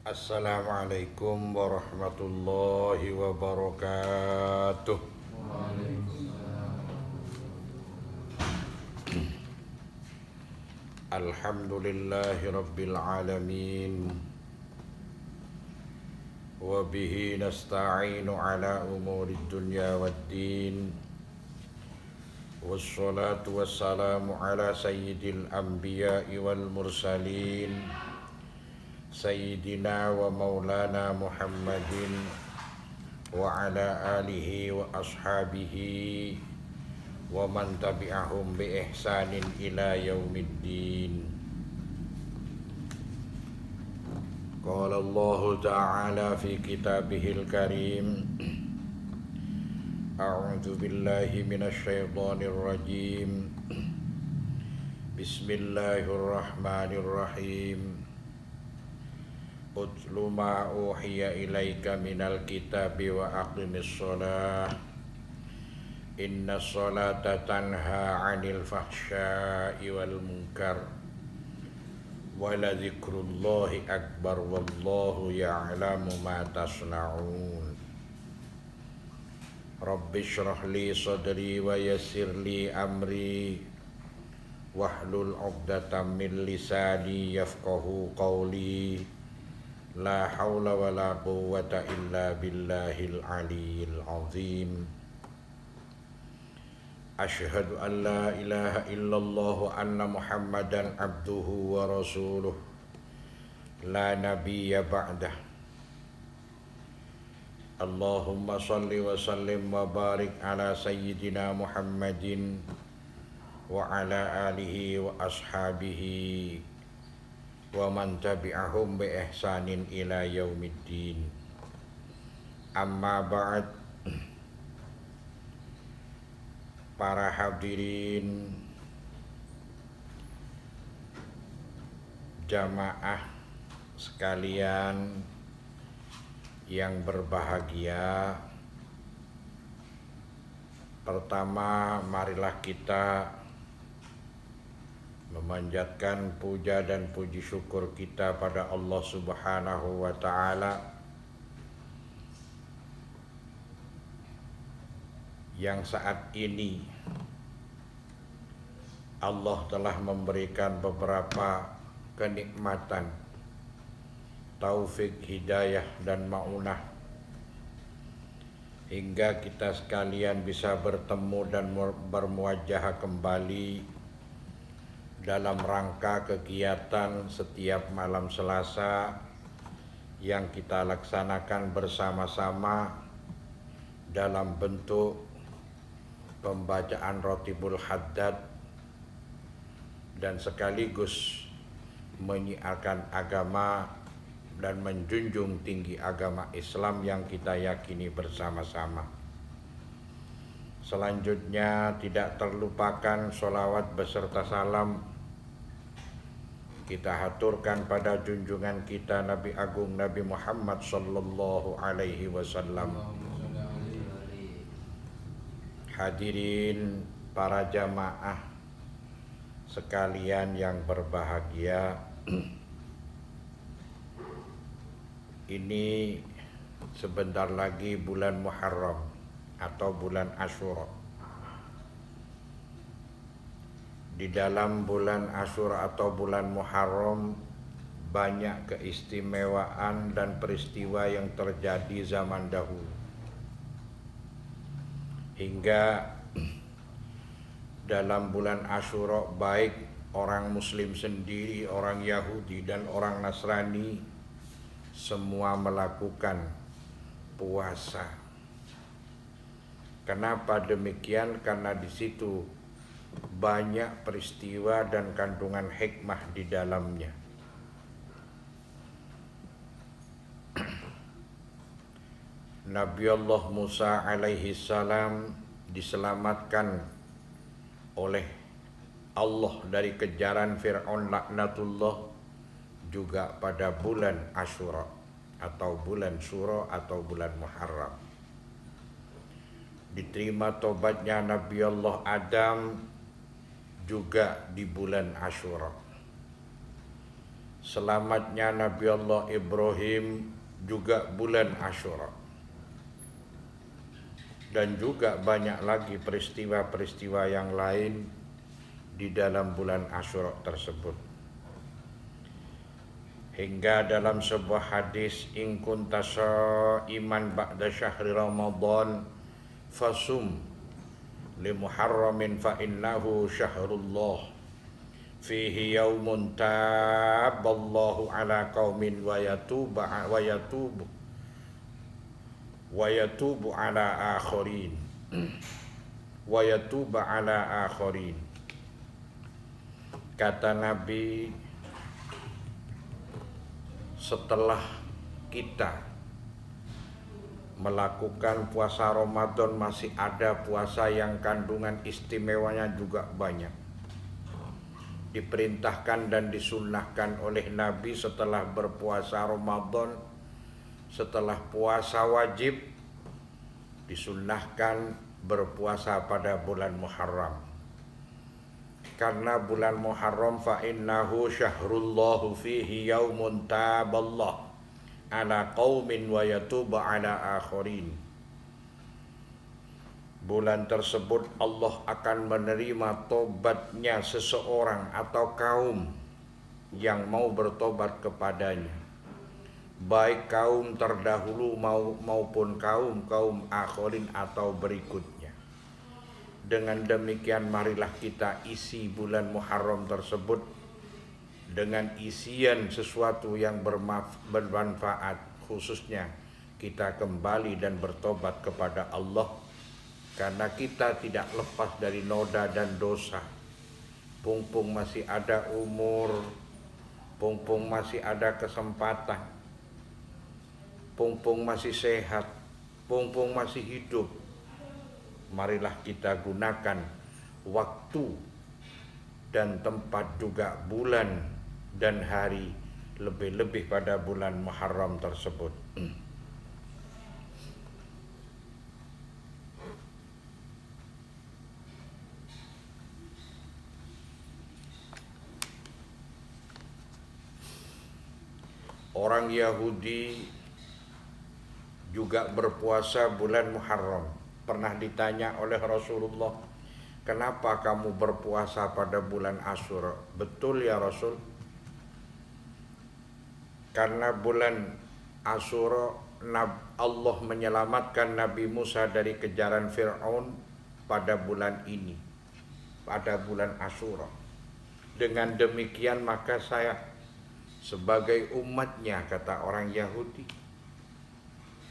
Assalamualaikum warahmatullahi wabarakatuh. Alhamdulillahi rabbil alamin. Wa bihi nasta'inu ala umuri dunya waddin. Wassalatu wassalamu ala sayyidil anbiya'i wal mursalin. Sayyidina wa maulana Muhammadin wa ala alihi wa ashabihi wa man tabi'ahum bi ihsanin ila yaumiddin. Qala Allah ta'ala fi kitabihil karim. A'udzu billahi minasy syaithanir rajim. Bismillahirrahmanirrahim. Utlu ma uhiya ilaika minal kitabi wa aqimis shalah. Inna sholata tanha 'anil fahsya'i wal munkar. Wa la dzikrullahi akbar wallahu ya'lamu ma tasna'un. Rabbi shrah li sadri wa yassir li amri wahlul 'uqdatam min lisani yafqahu qawli. La haula wa la quwwata illa billahil aliyyil azim. Asyhadu an la ilaha illallah wa anna Muhammadan abduhu wa rasuluh. La nabiyya ba'dah. Allahumma salli wa sallim wa barik ala sayyidina Muhammadin wa ala alihi wa ashabihi wa man tabi'ahum bi ihsanin ila yaumiddin. Amma ba'd. Para hadirin jamaah sekalian yang berbahagia, pertama marilah kita memanjatkan puja dan puji syukur kita pada Allah Subhanahu wa ta'ala yang saat ini Allah telah memberikan beberapa kenikmatan, taufik, hidayah dan maunah hingga kita sekalian bisa bertemu dan bermuajahah kembali dalam rangka kegiatan setiap malam Selasa yang kita laksanakan bersama-sama dalam bentuk pembacaan Rotibul Haddad dan sekaligus menyiarkan agama dan menjunjung tinggi agama Islam yang kita yakini bersama-sama. Selanjutnya tidak terlupakan sholawat beserta salam kita haturkan pada junjungan kita Nabi Agung Nabi Muhammad sallallahu alaihi wasallam. Hadirin para jamaah sekalian yang berbahagia, ini sebentar lagi bulan Muharram atau bulan Asyura. Di dalam bulan Asyura atau bulan Muharram banyak keistimewaan dan peristiwa yang terjadi zaman dahulu. Hingga dalam bulan Asyura baik orang Muslim sendiri, orang Yahudi dan orang Nasrani semua melakukan puasa. Kenapa demikian? Karena di situ banyak peristiwa dan kandungan hikmah di dalamnya. Nabi Allah Musa alaihi salam diselamatkan oleh Allah dari kejaran Fir'aun laknatullah juga pada bulan Asyura atau bulan Syura atau bulan Muharram. Diterima tobatnya Nabi Allah Adam juga di bulan Asyura. selamatnya Nabi Allah Ibrahim juga bulan Asyura. Dan juga banyak lagi peristiwa-peristiwa yang lain di dalam bulan Asyura tersebut. Hingga dalam sebuah hadis, in kunta iman ba'da syahri Ramadan fasum li muharramin fa innahu syahrullah fihi yaumun taballahu ala qaumin wa yatubu ala akharin wa yatubu ala akharin. Kata Nabi, setelah kita melakukan puasa Ramadan masih ada puasa yang kandungan istimewanya juga banyak. Diperintahkan dan disunnahkan oleh Nabi setelah berpuasa Ramadan, setelah puasa wajib, disunnahkan berpuasa pada bulan Muharram. Karena bulan Muharram fa innahu syahrullahu fihi yaumun taballah ala qaumin wa yatubu ala akharin. Bulan tersebut Allah akan menerima tobatnya seseorang atau kaum yang mau bertobat kepadanya, baik kaum terdahulu maupun kaum akhirin atau berikutnya. Dengan demikian marilah kita isi bulan Muharram tersebut dengan isian sesuatu yang bermanfaat, khususnya kita kembali dan bertobat kepada Allah, karena kita tidak lepas dari noda dan dosa. Pungpung masih ada umur, pungpung masih ada kesempatan, pungpung masih sehat, pungpung masih hidup. Marilah kita gunakan waktu dan tempat, juga bulan dan hari, lebih-lebih pada bulan Muharram tersebut. Orang Yahudi juga berpuasa bulan Muharram. Pernah ditanya oleh Rasulullah, kenapa kamu berpuasa pada bulan Asyura? Betul ya Rasul, karena bulan Asyura Allah menyelamatkan Nabi Musa dari kejaran Fir'aun pada bulan ini, pada bulan Asyura. Dengan demikian maka saya sebagai umatnya, kata orang Yahudi,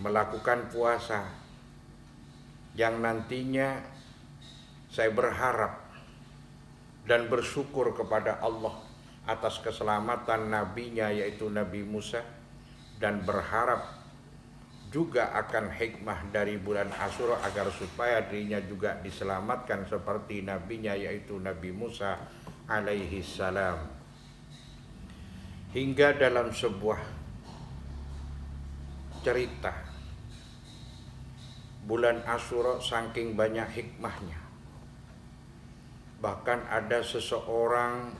melakukan puasa yang nantinya saya berharap dan bersyukur kepada Allah atas keselamatan nabinya, yaitu Nabi Musa, dan berharap juga akan hikmah dari bulan Asyura agar supaya dirinya juga diselamatkan seperti nabinya, yaitu Nabi Musa alaihi salam. Hingga dalam sebuah cerita, bulan Asyura saking banyak hikmahnya, bahkan ada seseorang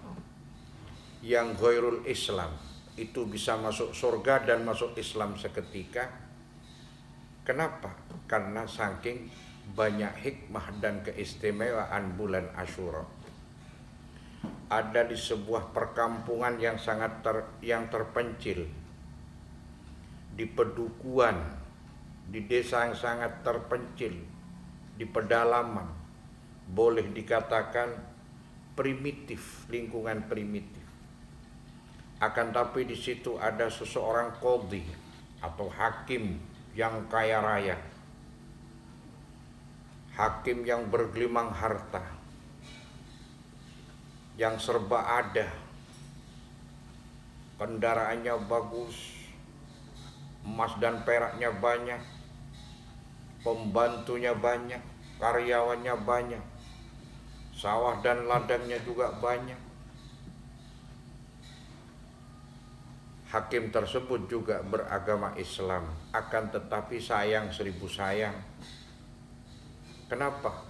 yang ghairul Islam itu bisa masuk surga dan masuk Islam seketika. Kenapa? Karena saking banyak hikmah dan keistimewaan bulan Asyura. Ada di sebuah perkampungan yang terpencil, di pedukuhan, di desa yang sangat terpencil, di pedalaman, boleh dikatakan primitif, lingkungan primitif. Akan tapi di situ ada seseorang qadhi atau hakim yang kaya raya, hakim yang bergelimang harta, yang serba ada, kendaraannya bagus, emas dan peraknya banyak, pembantunya banyak, karyawannya banyak, sawah dan ladangnya juga banyak. Hakim tersebut juga beragama Islam, akan tetapi sayang seribu sayang. Kenapa?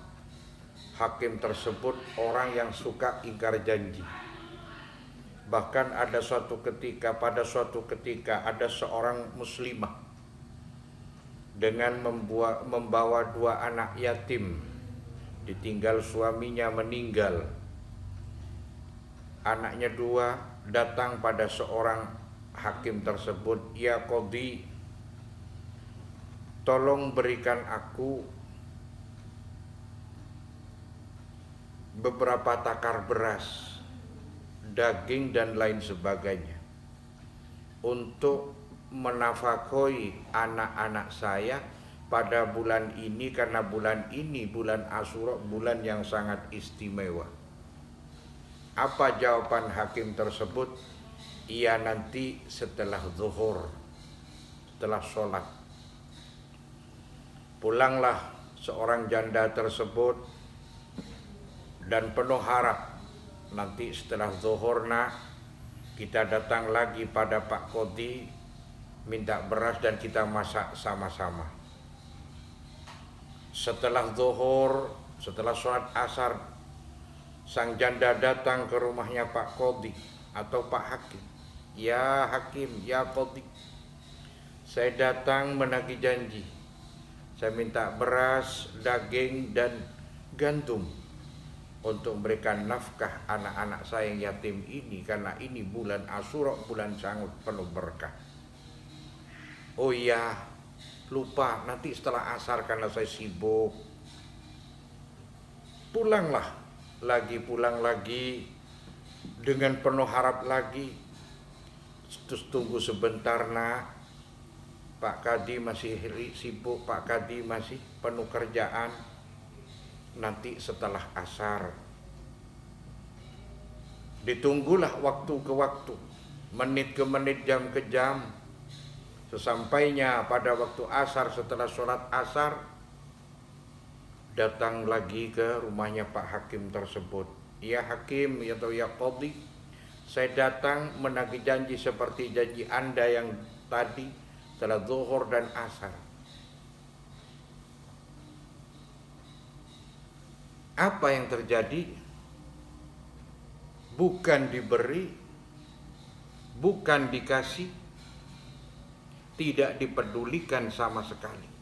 Hakim tersebut orang yang suka ingkar janji. Bahkan pada suatu ketika ada seorang muslimah dengan membawa 2 anak yatim, ditinggal suaminya meninggal. Anaknya 2 datang pada seorang hakim tersebut, "Ya qadhi, tolong berikan aku beberapa takar beras, daging dan lain sebagainya untuk menafkahi anak-anak saya pada bulan ini, karena bulan ini bulan Asyura, bulan yang sangat istimewa." Apa jawaban hakim tersebut? Iya, nanti setelah zuhur, setelah sholat. Pulanglah seorang janda tersebut dan penuh harap, nanti setelah zuhur nak, kita datang lagi pada Pak Qadhi minta beras dan kita masak sama-sama. Setelah zuhur, setelah sholat asar, sang janda datang ke rumahnya Pak Qadhi atau Pak Hakim. "Ya Hakim, ya Qadhi, saya datang menagih janji. Saya minta beras, daging dan gandum untuk memberikan nafkah anak-anak saya yang yatim ini, karena ini bulan Asyura, bulan sangat penuh berkah." "Oh iya, lupa, nanti setelah asar karena saya sibuk." Pulang lagi dengan penuh harap lagi. Terus tunggu sebentar nak, Pak Qadhi masih sibuk, Pak Qadhi masih penuh kerjaan, nanti setelah asar. Ditunggulah waktu ke waktu, menit ke menit, jam ke jam. Sesampainya pada waktu asar, setelah sholat asar, datang lagi ke rumahnya Pak Hakim tersebut. "Ya Hakim, atau ya Qadhi, saya datang menagih janji seperti janji Anda yang tadi setelah zuhur dan asar." Apa yang terjadi? Bukan diberi, bukan dikasih, tidak dipedulikan sama sekali.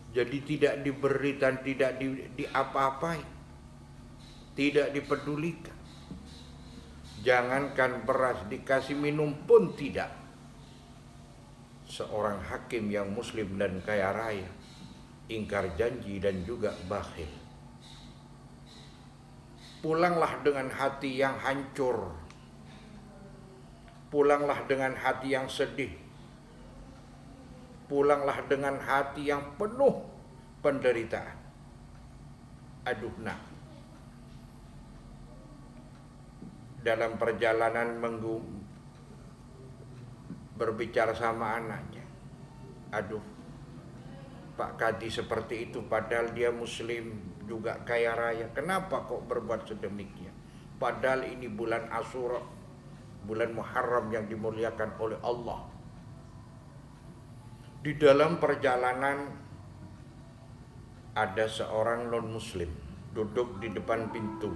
Jadi tidak diberi dan tidak diapa-apai, tidak dipedulikan. Jangankan beras, dikasih minum pun tidak. Seorang hakim yang muslim dan kaya raya, ingkar janji dan juga bakhil. Pulanglah dengan hati yang hancur, pulanglah dengan hati yang sedih, pulanglah dengan hati yang penuh penderitaan. Aduh nak, dalam perjalanan berbicara sama anaknya, "Aduh, Pak Qadhi seperti itu, padahal dia muslim juga kaya raya. Kenapa kok berbuat sedemikian? Padahal ini bulan Asyura, bulan Muharram yang dimuliakan oleh Allah." Di dalam perjalanan ada seorang non-muslim duduk di depan pintu.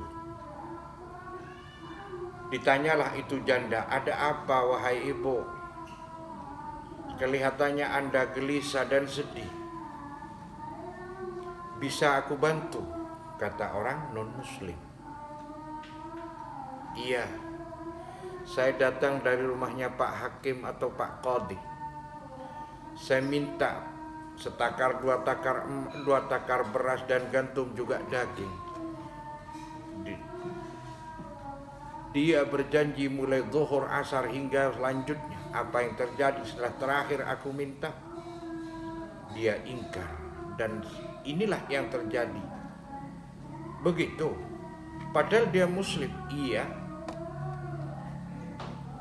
Ditanyalah itu janda, "Ada apa wahai ibu? Kelihatannya Anda gelisah dan sedih. Bisa aku bantu?" Kata orang non-muslim. "Iya, saya datang dari rumahnya Pak Hakim atau Pak Qadhi. Saya minta dua takar beras dan gandum juga daging. Dia berjanji mulai zuhur, asar hingga selanjutnya. Apa yang terjadi setelah terakhir aku minta? Dia ingkar, dan inilah yang terjadi." Begitu. Padahal dia muslim. Iya.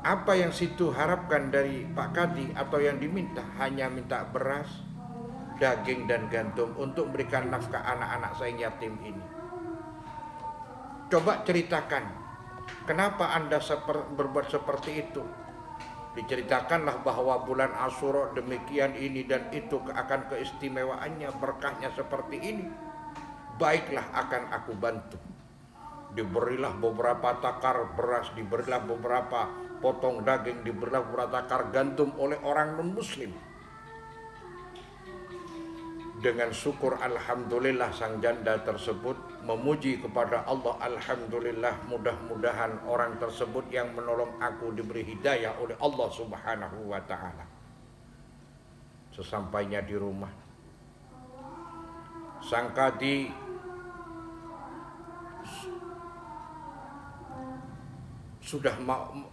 Apa yang situ harapkan dari Pak Qadhi atau yang diminta? Hanya minta beras, daging dan gandum untuk memberikan nafkah anak-anak saya yang yatim ini. Coba ceritakan, kenapa Anda berbuat seperti itu? Diceritakanlah bahwa bulan Asyura demikian ini dan itu akan keistimewaannya, berkahnya seperti ini. Baiklah, akan aku bantu. diberilah beberapa takar beras, diberilah beberapa potong daging, diberilah beberapa takar gandum oleh orang non-muslim. Dengan syukur alhamdulillah sang janda tersebut memuji kepada Allah, alhamdulillah, mudah-mudahan orang tersebut yang menolong aku diberi hidayah oleh Allah Subhanahu wa taala. Sesampainya di rumah, sang kadi sudah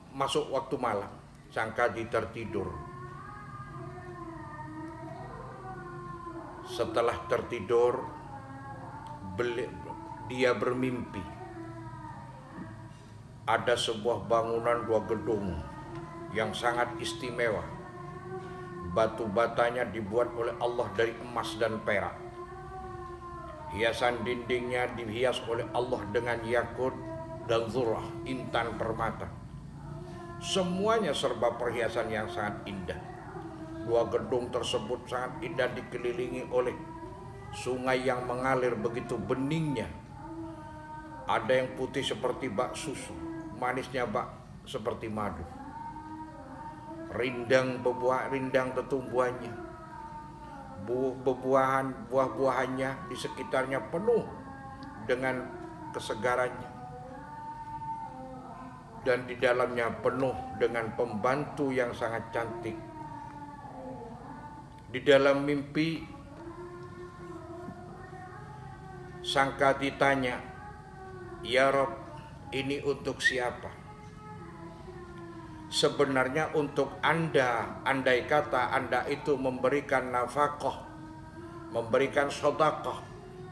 masuk waktu malam. Sang kadi tertidur. Setelah tertidur, dia bermimpi ada sebuah bangunan 2 gedung yang sangat istimewa. Batu batanya dibuat oleh Allah dari emas dan perak. Hiasan dindingnya dihias oleh Allah dengan yakut dan zurrah, intan permata. Semuanya serba perhiasan yang sangat indah. 2 gedung tersebut sangat indah, dikelilingi oleh sungai yang mengalir begitu beningnya. Ada yang putih seperti bak susu, manisnya bak seperti madu. Rindang tetumbuhannya, buah-buahannya di sekitarnya penuh dengan kesegarannya. Dan di dalamnya penuh dengan pembantu yang sangat cantik. Di dalam mimpi, sang kadi tanya, "Ya Rob, ini untuk siapa?" Sebenarnya untuk Anda, andai kata Anda itu memberikan nafkah, memberikan sedekah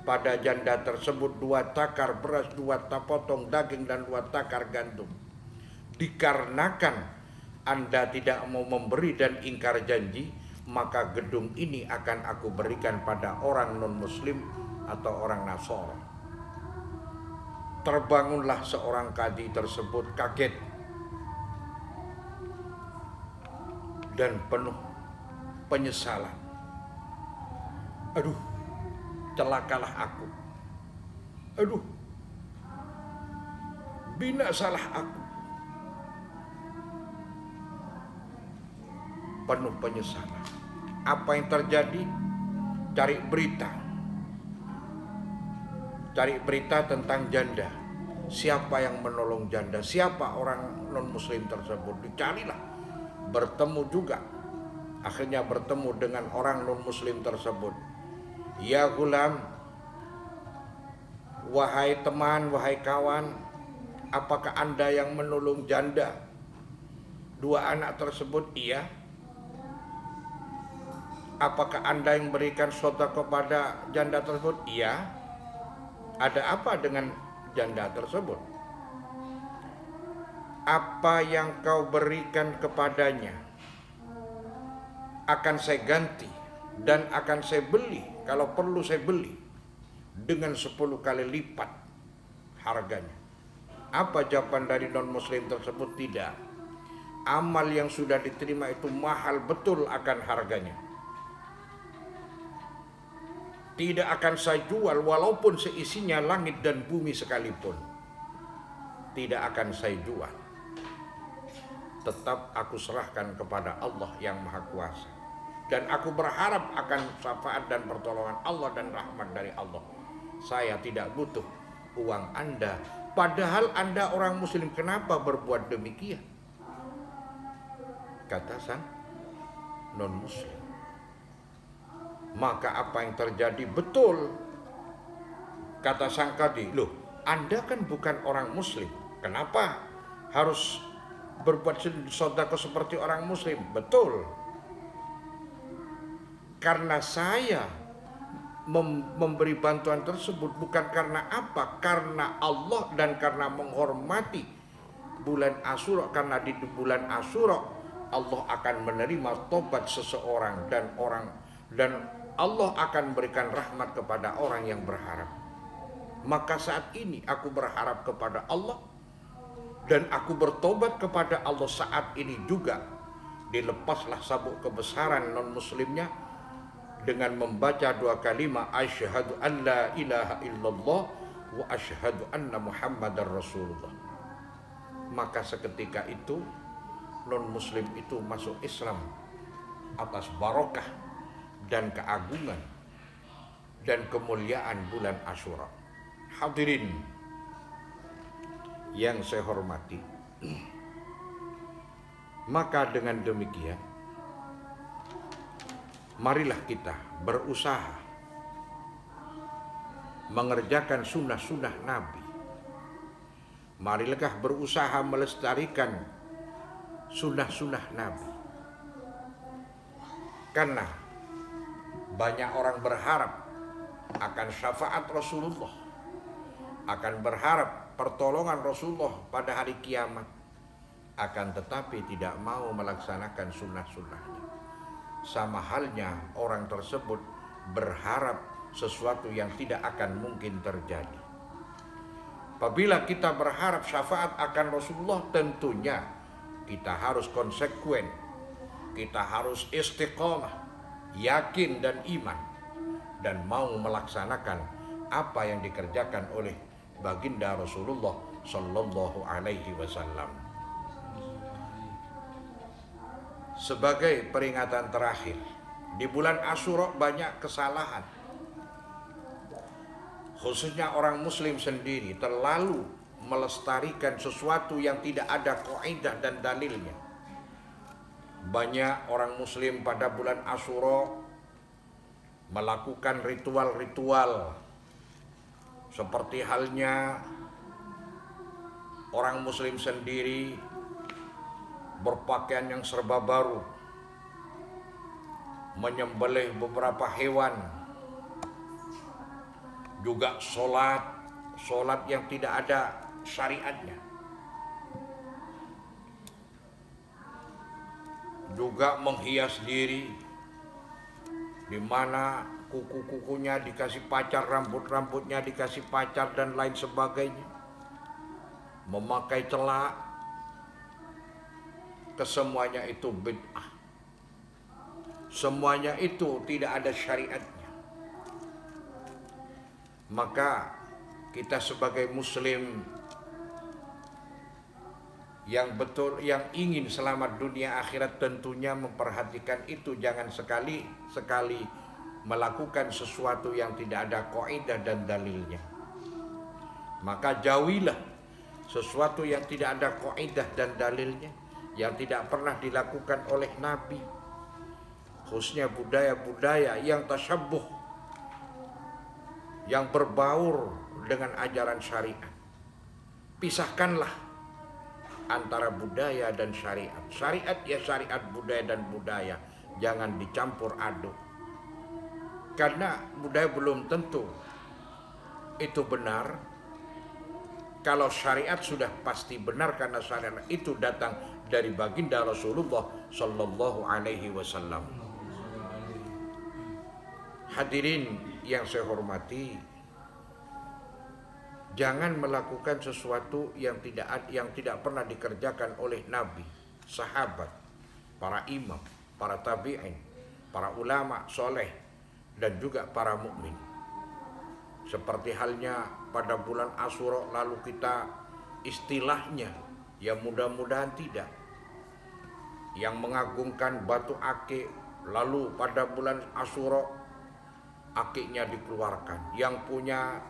pada janda tersebut 2 takar beras, 2 potong daging, dan 2 takar gandum. Dikarenakan Anda tidak mau memberi dan ingkar janji, maka gedung ini akan aku berikan pada orang non-muslim atau orang Nasara. Terbangunlah seorang kadi tersebut kaget dan penuh penyesalan. Aduh, celakalah aku. Aduh, binasalah aku. Penuh penyesalan. Apa yang terjadi? Cari berita tentang janda. Siapa yang menolong janda? Siapa orang non-muslim tersebut? Dicarilah. Bertemu juga. Akhirnya bertemu dengan orang non-muslim tersebut. "Ya gulam, wahai teman, wahai kawan, apakah Anda yang menolong janda 2 anak tersebut?" "Iya." "Apakah Anda yang berikan sedekah kepada janda tersebut?" "Iya." "Ada apa dengan janda tersebut?" "Apa yang kau berikan kepadanya akan saya ganti dan akan saya beli, kalau perlu saya beli dengan 10 kali lipat harganya." Apa jawaban dari non-muslim tersebut? "Tidak. Amal yang sudah diterima itu mahal betul akan harganya. Tidak akan saya jual walaupun seisinya langit dan bumi sekalipun. Tidak akan saya jual. Tetap aku serahkan kepada Allah yang Maha Kuasa. Dan aku berharap akan syafaat dan pertolongan Allah dan rahmat dari Allah. Saya tidak butuh uang Anda. Padahal Anda orang muslim, kenapa berbuat demikian?" Kata sang non-muslim. Maka apa yang terjadi? Betul, kata sang kadi, "Loh, Anda kan bukan orang muslim, kenapa harus berbuat sedekah seperti orang muslim?" "Betul, karena saya memberi bantuan tersebut bukan karena apa? Karena Allah dan karena menghormati bulan Asyura. Karena di bulan Asyura Allah akan menerima tobat seseorang dan Allah akan berikan rahmat kepada orang yang berharap. Maka saat ini aku berharap kepada Allah dan aku bertobat kepada Allah saat ini juga." Dilepaslah sabuk kebesaran non-muslimnya dengan membaca 2 kalimat, "Asyhadu an la ilaha illallah wa asyhadu anna Muhammadar Rasulullah. Maka seketika itu non muslim itu masuk Islam atas barokah dan keagungan dan kemuliaan bulan Asyura. Hadirin yang saya hormati, maka dengan demikian marilah kita berusaha mengerjakan sunnah-sunnah Nabi. Marilah berusaha melestarikan sunnah-sunnah Nabi. Karena banyak orang berharap akan syafaat Rasulullah, akan berharap pertolongan Rasulullah pada hari kiamat, akan tetapi tidak mau melaksanakan sunnah-sunnahnya. Sama halnya orang tersebut berharap sesuatu yang tidak akan mungkin terjadi. Apabila kita berharap syafaat akan Rasulullah, tentunya kita harus konsekuen, kita harus istiqomah, yakin dan iman, dan mau melaksanakan apa yang dikerjakan oleh baginda Rasulullah Sallallahu Alaihi Wasallam. Sebagai peringatan terakhir, di bulan Asyura banyak kesalahan, khususnya orang muslim sendiri terlalu melestarikan sesuatu yang tidak ada kaidah dan dalilnya. Banyak orang muslim pada bulan Asyura melakukan ritual-ritual seperti halnya orang muslim sendiri berpakaian yang serba baru, menyembelih beberapa hewan, juga sholat yang tidak ada syariatnya, juga menghias diri, di mana kuku-kukunya dikasih pacar, rambut-rambutnya dikasih pacar dan lain sebagainya, memakai celak, kesemuanya itu bid'ah. Semuanya itu tidak ada syariatnya. Maka kita sebagai muslim yang betul, yang ingin selamat dunia akhirat, tentunya memperhatikan itu. Jangan sekali-sekali melakukan sesuatu yang tidak ada kaidah dan dalilnya. Maka jauhilah sesuatu yang tidak ada kaidah dan dalilnya, yang tidak pernah dilakukan oleh Nabi, khususnya budaya-budaya yang tasyabbuh, yang berbaur dengan ajaran syariat. Pisahkanlah antara budaya dan syariat. Syariat ya syariat, budaya dan budaya, jangan dicampur aduk. Karena budaya belum tentu itu benar. Kalau syariat sudah pasti benar, karena syariat itu datang dari baginda Rasulullah Sallallahu Alaihi Wasallam. Hadirin yang saya hormati, jangan melakukan sesuatu yang tidak pernah dikerjakan oleh Nabi, sahabat, para imam, para tabi'in, para ulama soleh, dan juga para mukmin. Seperti halnya pada bulan Asyura, lalu kita istilahnya, ya mudah-mudahan tidak, yang mengagungkan batu akik, lalu pada bulan Asyura akiknya dikeluarkan, yang punya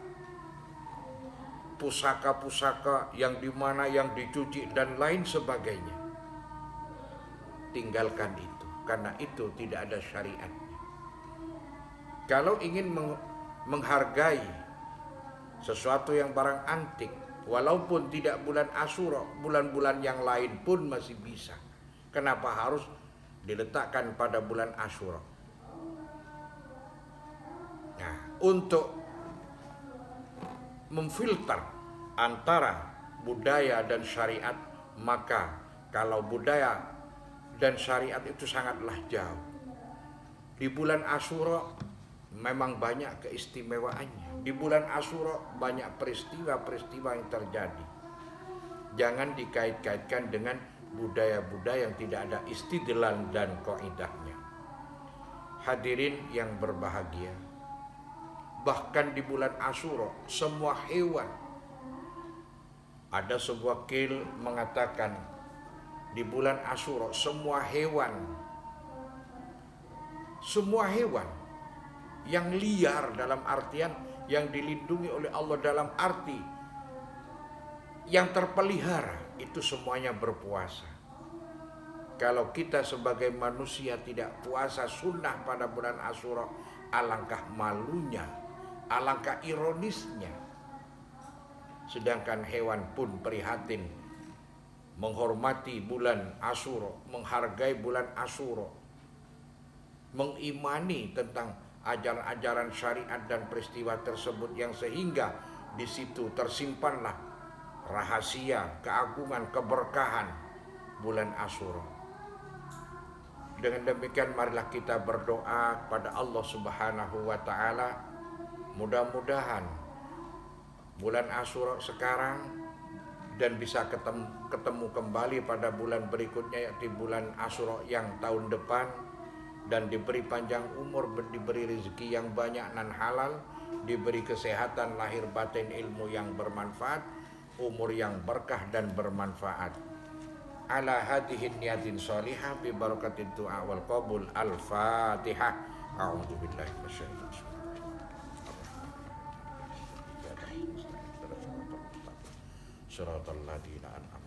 pusaka-pusaka yang dimana yang dicuci dan lain sebagainya, tinggalkan itu, karena itu tidak ada syariatnya. Kalau ingin menghargai sesuatu yang barang antik, walaupun tidak bulan Asyura, bulan-bulan yang lain pun masih bisa. Kenapa harus diletakkan pada bulan Asyura? Nah, untuk memfilter antara budaya dan syariat, maka kalau budaya dan syariat itu sangatlah jauh. Di bulan Asyura memang banyak keistimewaannya. Di bulan Asyura banyak peristiwa-peristiwa yang terjadi. Jangan dikait-kaitkan dengan budaya-budaya yang tidak ada istidlal dan kaidahnya. Hadirin yang berbahagia, Bahkan di bulan Asyura semua hewan, ada sebuah qil mengatakan di bulan Asyura semua hewan yang liar, dalam artian yang dilindungi oleh Allah, dalam arti yang terpelihara, itu semuanya berpuasa. Kalau kita sebagai manusia tidak puasa sunnah pada bulan Asyura, alangkah malunya, alangkah ironisnya. Sedangkan hewan pun prihatin, menghormati bulan Asyura, menghargai bulan Asyura, mengimani tentang ajaran-ajaran syariat dan peristiwa tersebut, yang sehingga di situ tersimpanlah rahasia, keagungan, keberkahan bulan Asyura. Dengan demikian marilah kita berdoa pada Allah Subhanahu wa taala, mudah-mudahan bulan Asyura sekarang dan bisa ketemu kembali pada bulan berikutnya, yaitu bulan Asyura yang tahun depan, dan diberi panjang umur, diberi rezeki yang banyak dan halal, diberi kesehatan lahir batin, ilmu yang bermanfaat, umur yang berkah dan bermanfaat. Ala hadihin niyatin salihah bi barakatin du'a wal qabul. Al-Fatihah. A'udzu billahi minasyaitonir rajim. Shiratal ladzina an'amta